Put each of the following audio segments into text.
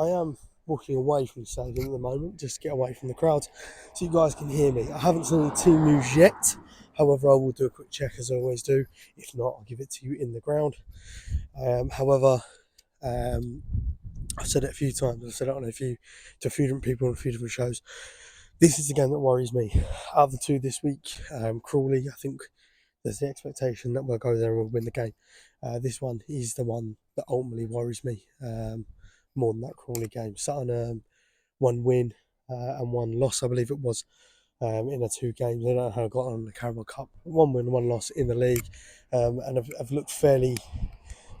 am walking away from the stadium at the moment, just to get away from the crowds, so you guys can hear me. I haven't seen the team moves yet. However, I will do a quick check as I always do. If not, I'll give it to you in the ground. However, I've said it a few times. I've said it to a few different people on a few different shows. This is the game that worries me. Out of the two this week, Crawley, I think there's the expectation that we'll go there and we'll win the game. This one is the one that ultimately worries me more than that Crawley game. Sutton, one win and one loss, I believe it was, in the 2 games. I don't know how I got on the Carabao Cup. 1 win, 1 loss in the league, and I've looked fairly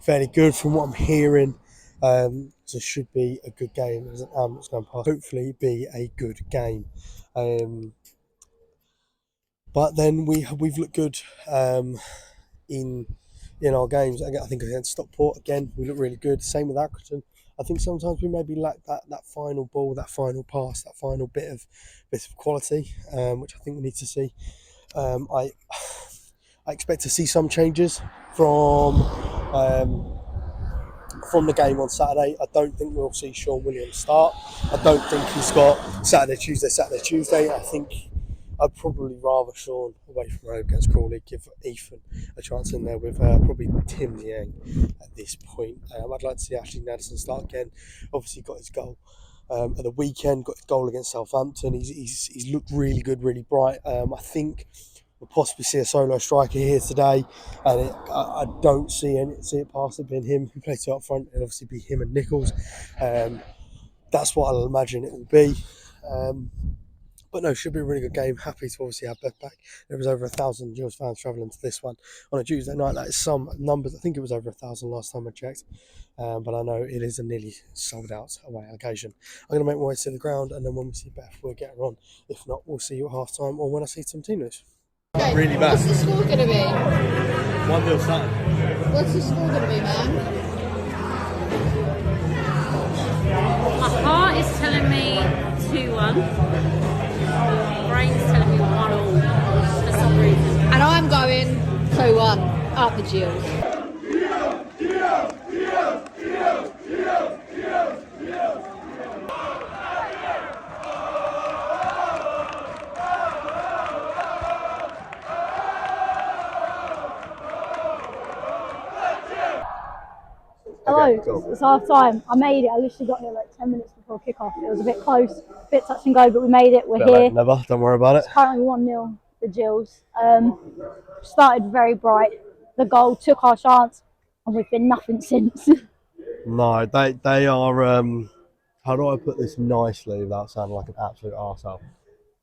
good from what I'm hearing. So it should be a good game. There's an that's going past. Hopefully, be a good game. But then we've looked good in our games. I think against Stockport again, we look really good. Same with Accrington. I think sometimes we maybe lack that final ball, that final pass, that final bit of quality, which I think we need to see. I expect to see some changes from the game on Saturday. I don't think we'll see Sean Williams start. I don't think he's got Saturday, Tuesday. I think I'd probably rather Sean away from home against Crawley, give Ethan a chance in there with probably Tim Niang at this point. I'd like to see Ashley Nadesan start again. Obviously got his goal at the weekend, got his goal against Southampton. He's looked really good, really bright. I think we'll possibly see a solo striker here today, and I don't see it past it being him who plays up front. It'll obviously be him and Nichols. That's what I'll imagine it will be. But no, should be a really good game. Happy to obviously have Beth back. There was over 1,000 Gills fans travelling to this one on a Tuesday night. That is some numbers. I think it was over 1,000 last time I checked. But I know it is a nearly sold out away occasion. I'm going to make my way to the ground, and then when we see Beth, we'll get her on. If not, we'll see you at half time or when I see some team news. Okay. Really bad. What's the score going to be? 1-0 Sutton. What's the score going to be, man? My heart is telling me 2-1. Brain's telling me 1-1 for some reason. And I'm going 2-1 up the Gills. Hello, Okay, cool. it's half time. I made it. I literally got here like 10 minutes before kickoff. It was a bit close, a bit touch and go, but we made it. We're here. Never, don't worry about it. It's currently 1-0, the Gills. Started very bright. The goal took our chance, and we've been nothing since. No, they are. How do I put this nicely without sounding like an absolute arsehole?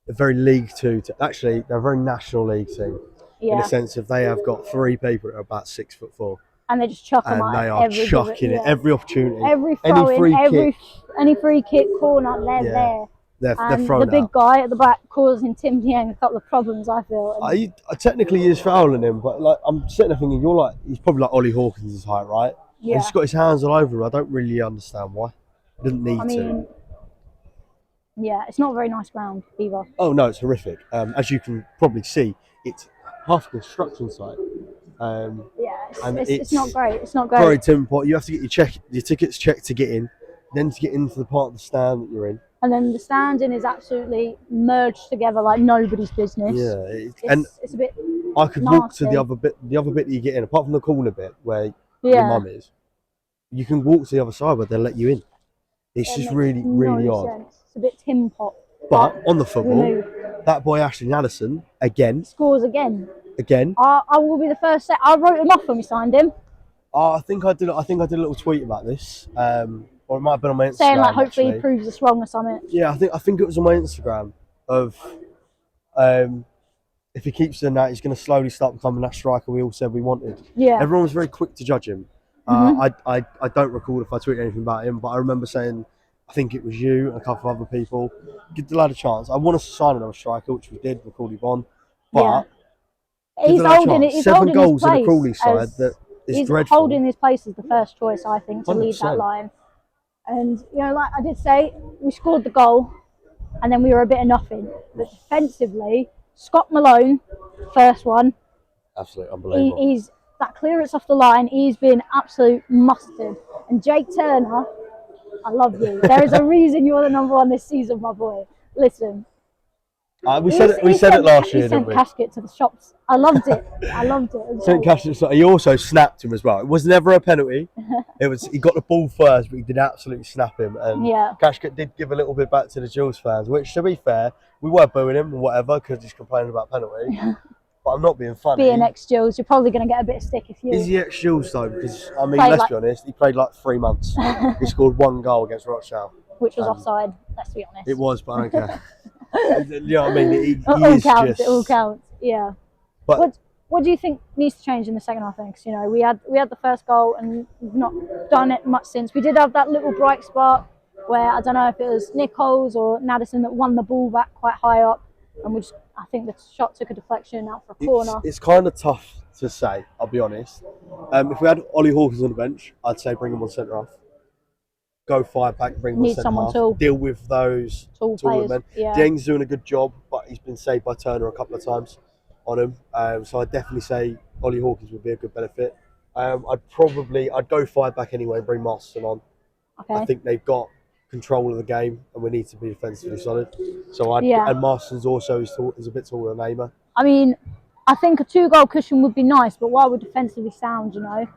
They're very League Two. Actually, they're a very National League team in Yeah, the sense of they have got 3 people that are about 6'4", and they just chuck them and out. they are chucking it every opportunity. Every Any throw free in, kick. any free kick, corner, they're Yeah. there. They're And throwing the big it guy at the back causing Tim Niang a couple of problems, I feel. And I technically he is fouling him, but like I'm sitting there thinking, he's probably like Ollie Hawkins' height, right? And yeah, he's got his hands all over him. I don't really understand why. He doesn't need I mean, yeah, it's not a very nice ground either. Oh no, it's horrific. As you can probably see, it's half a construction site. Yeah, And it's not great. It's not great. Very timber. You have to get your tickets checked to get in, then to get into the part of the stand that you're in. And then the standing is absolutely merged together like nobody's business. Yeah, It's a bit. I could walk to nasty. the other bit that you get in, apart from the corner bit where Yeah. your mum is. You can walk to the other side where they'll let you in. It's It just makes really, no really odd. sense. It's a bit Tim Pot. But on the we football, move. that boy Ashley Nadesan again. Scores again. I will be the first. I wrote him off when we signed him, I think I did a little tweet about this, or it might have been on my Instagram. saying like hopefully actually. he proves us wrong or something. Yeah, I think it was on my Instagram of if he keeps doing that, he's going to slowly start becoming that striker we all said we wanted. Yeah. Everyone was very quick to judge him. I don't recall if I tweeted anything about him, but I remember saying, I think it was you and a couple of other people, give the lad a chance. I want us to sign another striker, which we did with Crawley Bond, but Yeah. He's holding it. He's 7 holding goals his in the place Crawley side as- that is He's dreadful. holding his place as the first choice, I think, to lead 100%. that line. And like I did say, we scored the goal, and then we were a bit of nothing. But defensively, Scott Malone, first one. Absolutely unbelievable. He's that clearance off the line. He's been absolute mustard. And Jake Turner, I love you. There is a reason you're the number one this season, my boy. Listen. We said it last year, He didn't sent we? Casket to the shops. I loved it. I loved it. It was St. great. Cassius, he also snapped him as well. It was never a penalty. He got the ball first, but he did absolutely snap him. And Yeah. Casket did give a little bit back to the Jules fans, which, to be fair, we were booing him or whatever because he's complaining about penalty. But I'm not being funny. Being ex-Jules, you're probably going to get a bit of stick if you... Is he ex-Jules though? Because, I mean, Played let's like- be honest, he played like 3 months. He scored 1 goal against Rochdale. Which was offside, let's be honest. It was, but I don't care. You know what I mean? He It is counts, just... it all counts, yeah. But What do you think needs to change in the second half then? Because, you know, we had the first goal and we've not done it much since. We did have that little bright spot where, I don't know if it was Nichols or Naddison that won the ball back quite high up, and I think the shot took a deflection out for a corner. it's kind of tough to say, I'll be honest. If we had Ollie Hawkins on the bench, I'd say bring him on centre half. Go 5 back, bring him on Need centre someone half. tall. Deal with those Tall taller players, men. yeah. Dieng's doing a good job, but he's been saved by Turner a couple of times on him. So I'd definitely say Ollie Hawkins would be a good benefit. I'd go 5 back anyway and bring Marston on. Okay. I think they've got control of the game and we need to be defensively solid. So and Marston's also is a bit taller than Aimer. I mean, I think a 2-goal cushion would be nice, but while we're defensively sound, you know,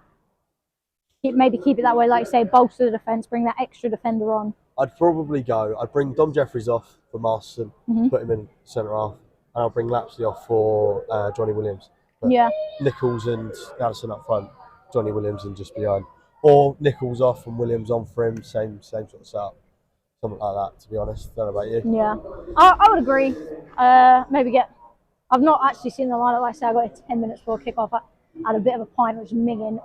maybe keep it that way, like you say, bolster the defence, bring that extra defender on. I'd bring Dom Jeffries off for Marston, put him in centre half, and I'll bring Lapsley off for Johnny Williams. But Yeah. Nichols and Addison up front, Johnny Williams and just behind. Or Nichols off and Williams on for him, same sort of setup. Something like that, to be honest. Don't know about you. Yeah. I would agree. I've not actually seen the lineup. Like I said, I got it 10 minutes before kick-off. I had a bit of a pint, which was minging.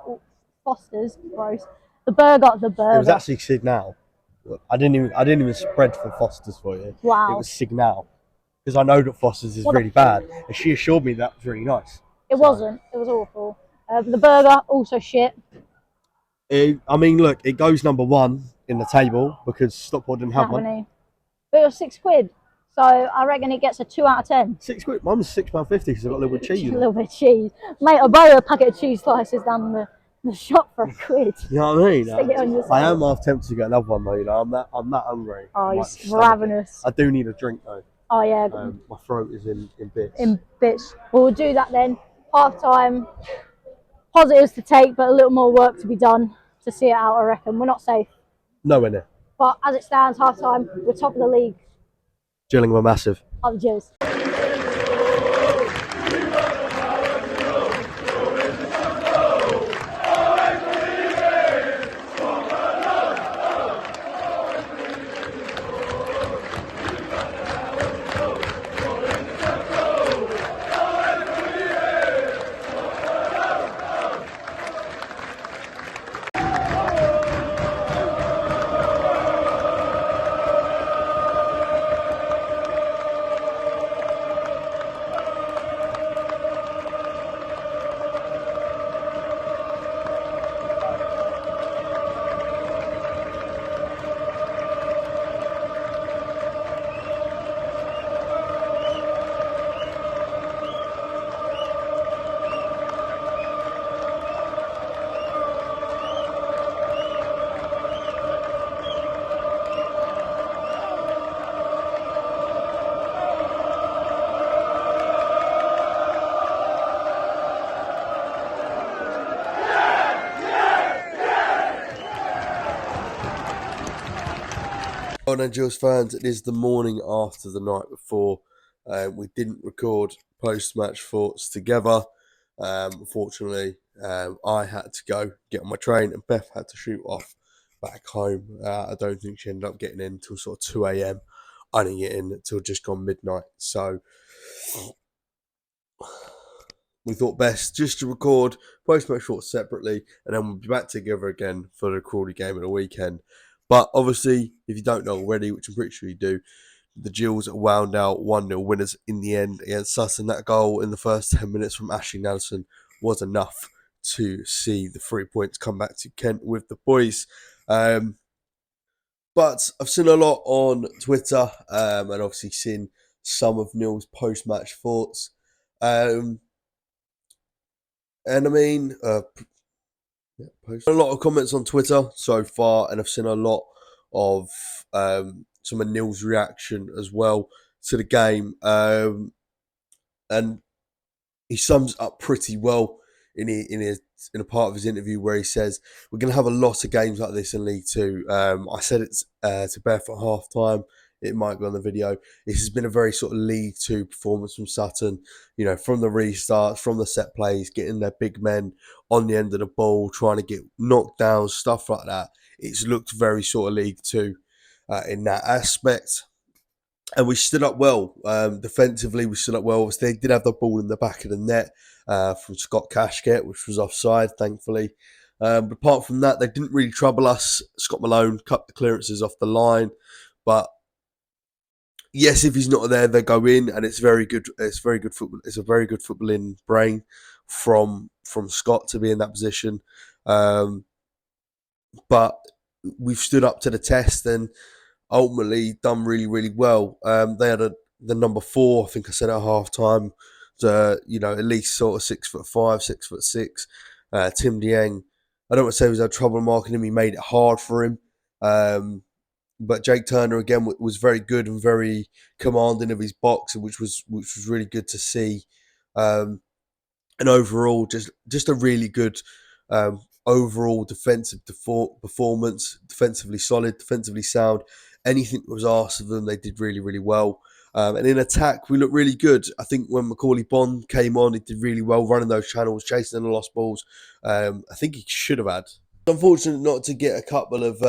Foster's, gross. The burger. It was actually Signal. I didn't even spread for Foster's for you. Wow. It was Signal. Because I know that Foster's is really bad. And she assured me that was really nice. It wasn't. It was awful. The burger, also shit. I mean, look, it goes number 1 in the table because Stockport didn't have one. Happening. But it was £6. So I reckon it gets a 2 out of 10. £6. Mine was £6.50 because I got a little bit of cheese A in it. little bit of cheese. Mate, I buy a packet of cheese slices down the shop for £1. You know what I mean? Stick it on your I am sandwich. half tempted to get another one though. You know, I'm that hungry. Oh, My you're stomach- ravenous. I do need a drink though. Oh, yeah. My throat is in bits. In bits. Well, we'll do that then. Half time. Positives to take, but a little more work to be done to see it out, I reckon. We're not safe. Nowhere near. But as it stands, half time, we're top of the league. Gillingham are massive. Up the Jews. Well done, Jules fans. It is the morning after the night before. We didn't record post-match thoughts together. Unfortunately, I had to go get on my train and Beth had to shoot off back home. I don't think she ended up getting in until sort of 2 a.m. I didn't get in until just gone midnight. So we thought best just to record post-match thoughts separately and then we'll be back together again for the Crawley game at the weekend. But obviously, if you don't know already, which I'm pretty sure you do, the Gills wound out 1-0 winners in the end against Sutton. That goal in the first 10 minutes from Ashley Naddison was enough to see the 3 points come back to Kent with the boys. But I've seen a lot on Twitter and obviously seen some of Neil's post-match thoughts. And I mean, a lot of comments on Twitter so far, and I've seen a lot of some of Neil's reaction as well to the game, and he sums up pretty well in a part of his interview where he says we're going to have a lot of games like this in League Two. I said it to Beth at half time. It might be on the video. This has been a very sort of League Two performance from Sutton. You know, from the restarts, from the set plays, getting their big men on the end of the ball, trying to get knocked down, stuff like that. It's looked very sort of League Two in that aspect. And we stood up well. Defensively, we stood up well. They did have the ball in the back of the net from Scott Cashket, which was offside, thankfully. But apart from that, they didn't really trouble us. Scott Malone cut the clearances off the line. But yes, if he's not there, they go in, and it's very good. It's very good football. It's a very good footballing brain from Scott to be in that position. But we've stood up to the test and ultimately done really, really well. They had the number 4, I think I said at half time, at least sort of 6'5", 6'6". Tim Dieng, I don't want to say he was had trouble marking him. He made it hard for him. But Jake Turner again was very good and very commanding of his box, which was really good to see. And overall, just a really good overall defensive performance, defensively solid, defensively sound. Anything that was asked of them, they did really, really well. And in attack, we looked really good. I think when Macaulay Bond came on, he did really well running those channels, chasing the lost balls. I think he should have had. Unfortunate not to get a couple of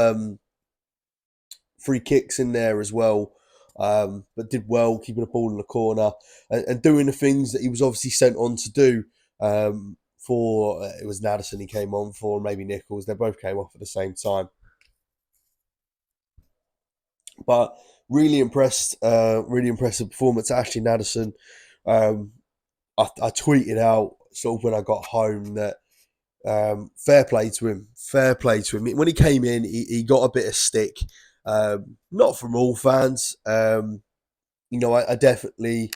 free kicks in there as well, but did well keeping the ball in the corner and doing the things that he was obviously sent on to do. It was Naddison he came on for, maybe Nichols. They both came off at the same time. But really impressed, really impressive performance. Ashley Naddison, I tweeted out sort of when I got home that fair play to him. Fair play to him. When he came in, he got a bit of stick. Not from all fans. I definitely...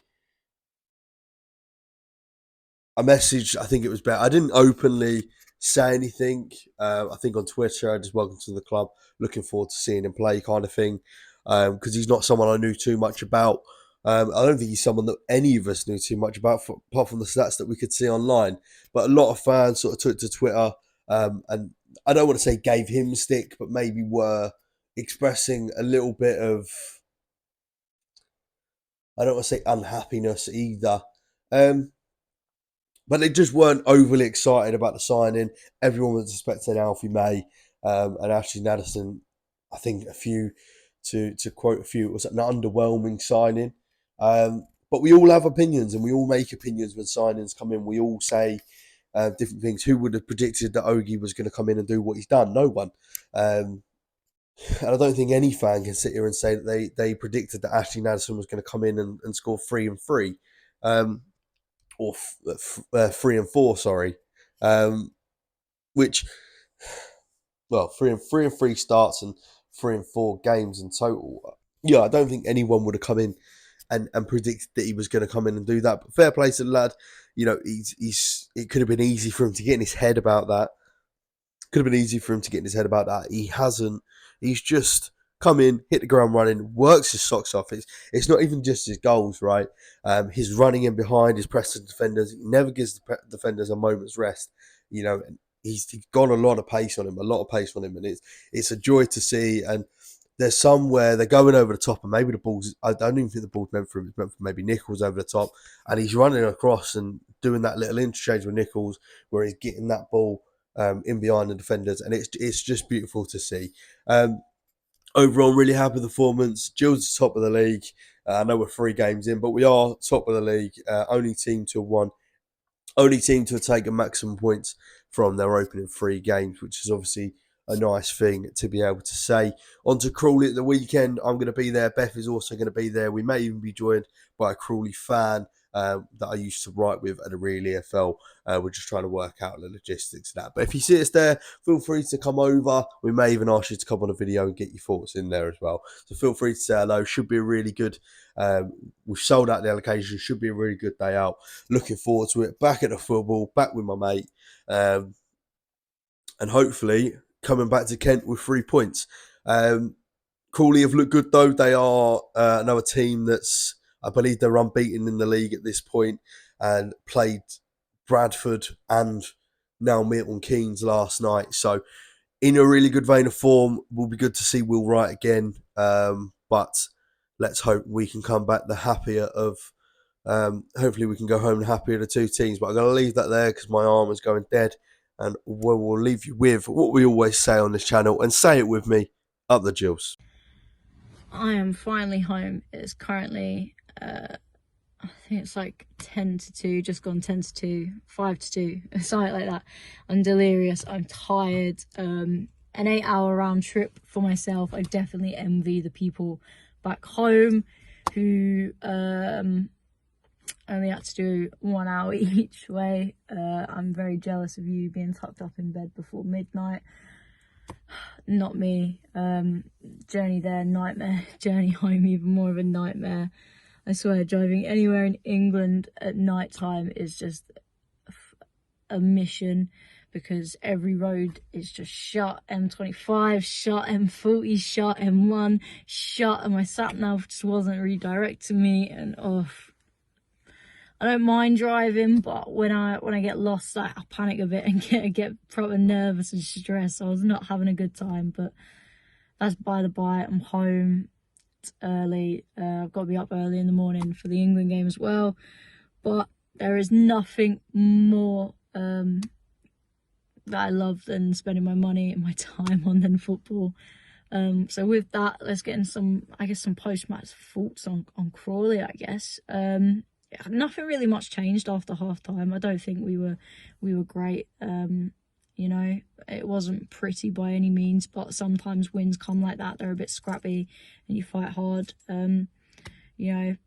I messaged, I think it was better. I didn't openly say anything. I think on Twitter, I just welcome to the club, looking forward to seeing him play kind of thing. Because he's not someone I knew too much about. I don't think he's someone that any of us knew too much about, apart from the stats that we could see online. But a lot of fans sort of took to Twitter, and I don't want to say gave him stick, but maybe were expressing a little bit of, I don't want to say unhappiness either. But they just weren't overly excited about the signing. Everyone was expecting Alfie May and Ashley Naddison. I think to quote a few, it was an underwhelming signing. But we all have opinions, and we all make opinions when signings come in. We all say different things. Who would have predicted that Ogie was going to come in and do what he's done? No one. And I don't think any fan can sit here and say that they predicted that Ashley Naddison was going to come in and score 3 and 3. Or 3 and 4, sorry. Which, well, 3 and 3 starts and 3 and 4 games in total. Yeah, I don't think anyone would have come in and predicted that he was going to come in and do that. But fair play to the lad. It could have been easy for him to get in his head about that. He hasn't. He's just come in, hit the ground running, works his socks off. It's not even just his goals, right? His running in behind, his pressing defenders. He never gives the defenders a moment's rest. He's got a lot of pace on him, and it's a joy to see. And there's some where they're going over the top, and maybe the ball's, I don't even think the ball's meant for him. It's meant for maybe Nichols over the top, and he's running across and doing that little interchange with Nichols where he's getting that ball in behind the defenders, and it's just beautiful to see. Overall, really happy with the performance. Gills is top of the league. I know we're 3 games in, but we are top of the league. Only team to have won. Only team to have taken maximum points from their opening 3 games, which is obviously a nice thing to be able to say. On to Crawley at the weekend. I'm going to be there. Beth is also going to be there. We may even be joined by a Crawley fan that I used to write with at a Real EFL. We're just trying to work out the logistics of that. But if you see us there, feel free to come over. We may even ask you to come on a video and get your thoughts in there as well. So feel free to say hello. Should be a really good, we've sold out the allocation. Should be a really good day out. Looking forward to it. Back at the football, back with my mate. And hopefully coming back to Kent with 3 points. Crawley have looked good though. They are another team that's, I believe they're unbeaten in the league at this point, and played Bradford and now Milton Keynes last night. So in a really good vein of form. Will be good to see Will Wright again. But let's hope we can come back the happier of. Hopefully we can go home happier of the two teams. But I'm going to leave that there because my arm is going dead. And we'll leave you with what we always say on this channel, and say it with me: up the Gills. I am finally home. It's currently, I think it's like 10 to 2, just gone 10 to 2, 5 to 2, something like that. I'm delirious, I'm tired. An 8-hour round trip for myself. I definitely envy the people back home who only had to do 1 hour each way. I'm very jealous of you being tucked up in bed before midnight. Not me. Journey there, nightmare. Journey home, even more of a nightmare. I swear, driving anywhere in England at night time is just a mission, because every road is just shut. M25 shut, M40 shut, M1 shut, and my sat nav just wasn't redirecting me. And I don't mind driving, but when I get lost, I panic a bit and get proper nervous and stressed. I was not having a good time, but that's by the by. I'm home. It's early. I've got to be up early in the morning for the England game as well. But there is nothing more that I love than spending my money and my time on than football. So with that, let's get in some post-match thoughts on Crawley, I guess. Nothing really much changed after half time. I don't think we were great. You know, it wasn't pretty by any means, but sometimes wins come like that. They're a bit scrappy and you fight hard. You know,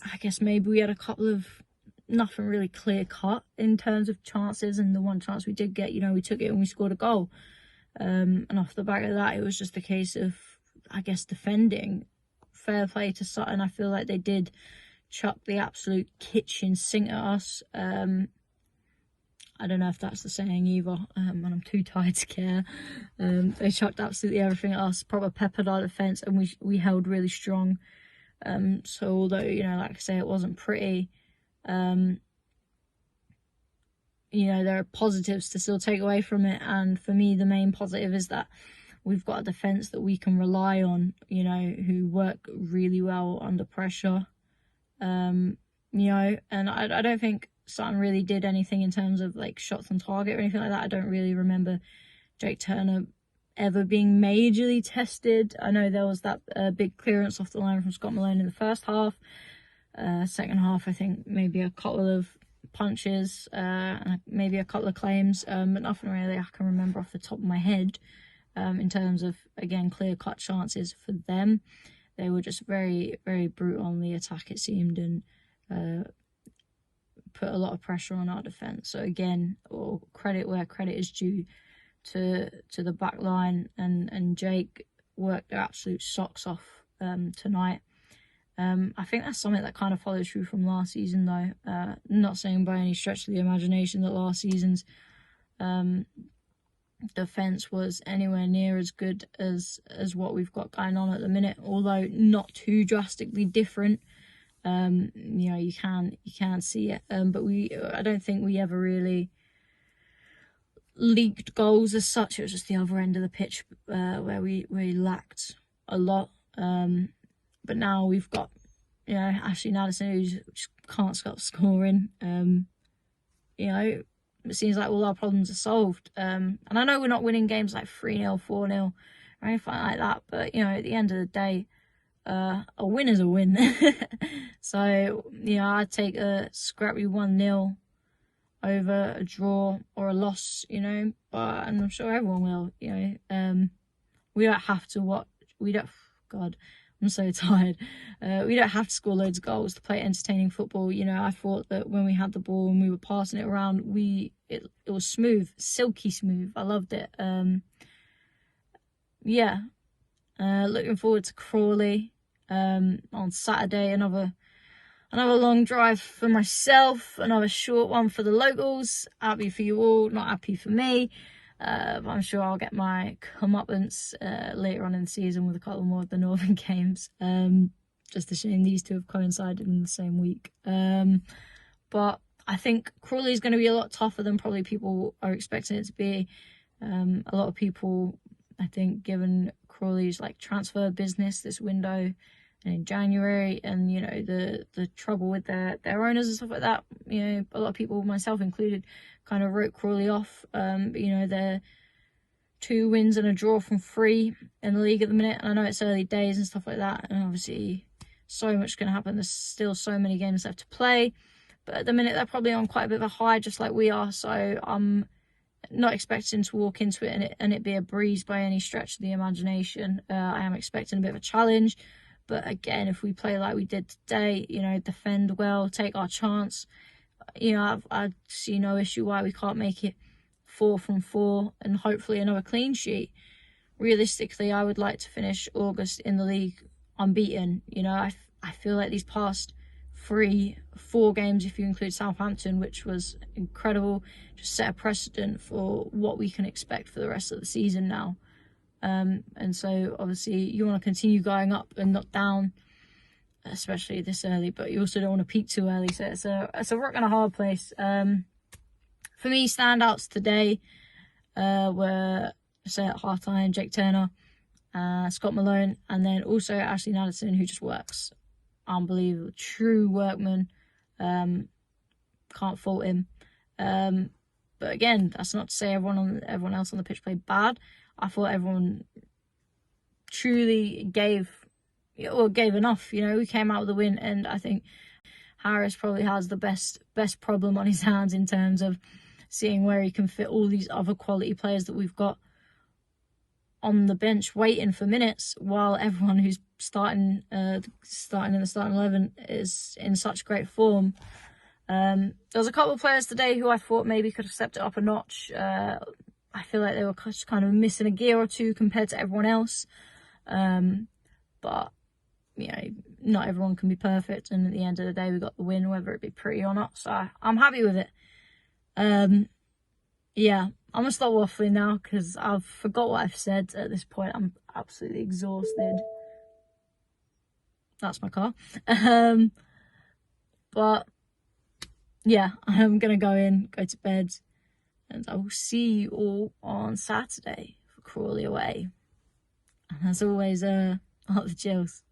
I guess maybe we had a couple of nothing really clear cut in terms of chances, and the one chance we did get, you know, we took it and we scored a goal. And off the back of that, it was just a case of, I guess, defending. Fair play to Sutton. I feel like they did chuck the absolute kitchen sink at us. I don't know if that's the saying either, and I'm too tired to care. They chucked absolutely everything at us, proper peppered our defence, and we held really strong. So although, you know, like I say, it wasn't pretty, you know, there are positives to still take away from it. And for me, the main positive is that we've got a defence that we can rely on, you know, who work really well under pressure. You know, and I don't think Sutton really did anything in terms of like shots on target or anything like that. I don't really remember Jake Turner ever being majorly tested. I know there was that big clearance off the line from Scott Malone in the first half. Second half, I think maybe a couple of punches, and maybe a couple of claims, but nothing really I can remember off the top of my head in terms of, again, clear-cut chances for them. They were just very, very brutal on the attack, it seemed, and put a lot of pressure on our defence. So again, or credit where credit is due to the back line, and Jake worked their absolute socks off tonight. I think that's something that kind of follows through from last season, though. Not saying by any stretch of the imagination that last season's defence was anywhere near as good as what we've got going on at the minute, although not too drastically different. You know, you can see it, but I don't think we ever really leaked goals as such. It was just the other end of the pitch where we lacked a lot. But now we've got, you know, Ashley Naddison, who just can't stop scoring. You know, it seems like all our problems are solved. And I know we're not winning games like 3-0, 4-0, or anything like that. But, you know, at the end of the day, a win is a win. So, you know, I'd take a scrappy 1-0 over a draw or a loss, you know. But, and I'm sure everyone will, you know. We don't have to watch. God, I'm so tired. We don't have to score loads of goals to play entertaining football. You know, I thought that when we had the ball and we were passing it around, it was smooth, silky smooth. I loved it. Yeah. Looking forward to Crawley on Saturday. Another long drive for myself. Another short one for the locals. Happy for you all, not happy for me. But I'm sure I'll get my comeuppance later on in the season with a couple more of the Northern games. Just a shame these two have coincided in the same week. But I think Crawley is going to be a lot tougher than probably people are expecting it to be. A lot of people, I think, given Crawley's like transfer business this window and in January, and you know the trouble with their owners and stuff like that, you know, a lot of people, myself included, kind of wrote Crawley off. But you know, they're 2 wins and a draw from 3 in the league at the minute, and I know it's early days and stuff like that, and obviously so much can happen. There's still so many games left to play, but at the minute they're probably on quite a bit of a high, just like we are. So I'm not expecting to walk into it and it be a breeze by any stretch of the imagination. I am expecting a bit of a challenge, but again, if we play like we did today, you know, defend well, take our chance, you know, I see no issue why we can't make it 4 from 4 and hopefully another clean sheet. Realistically, I would like to finish August in the league unbeaten. You know, I feel like these past 4 games, if you include Southampton, which was incredible, just set a precedent for what we can expect for the rest of the season now. And so obviously you want to continue going up and not down, especially this early, but you also don't want to peak too early. So it's a rock and a hard place. For me, standouts today were, say, at half-time, Jake Turner, Scott Malone, and then also Ashley Nadesan, who just works. Unbelievable, true workman. Can't fault him. But again, that's not to say everyone else on the pitch played bad. I thought everyone truly gave enough. You know, we came out with a win, and I think Harris probably has the best problem on his hands in terms of seeing where he can fit all these other quality players that we've got on the bench waiting for minutes, while everyone who's starting in the starting 11 is in such great form. There was a couple of players today who I thought maybe could have stepped it up a notch. I feel like they were just kind of missing a gear or two compared to everyone else. But you know, not everyone can be perfect, and at the end of the day, we got the win, whether it be pretty or not. So I'm happy with it. Yeah, I'm gonna stop waffling now because I've forgot what I've said at this point. I'm absolutely exhausted. That's my car. But yeah, I'm gonna go to bed, and I will see you all on Saturday for Crawley away. And as always, up the Gills.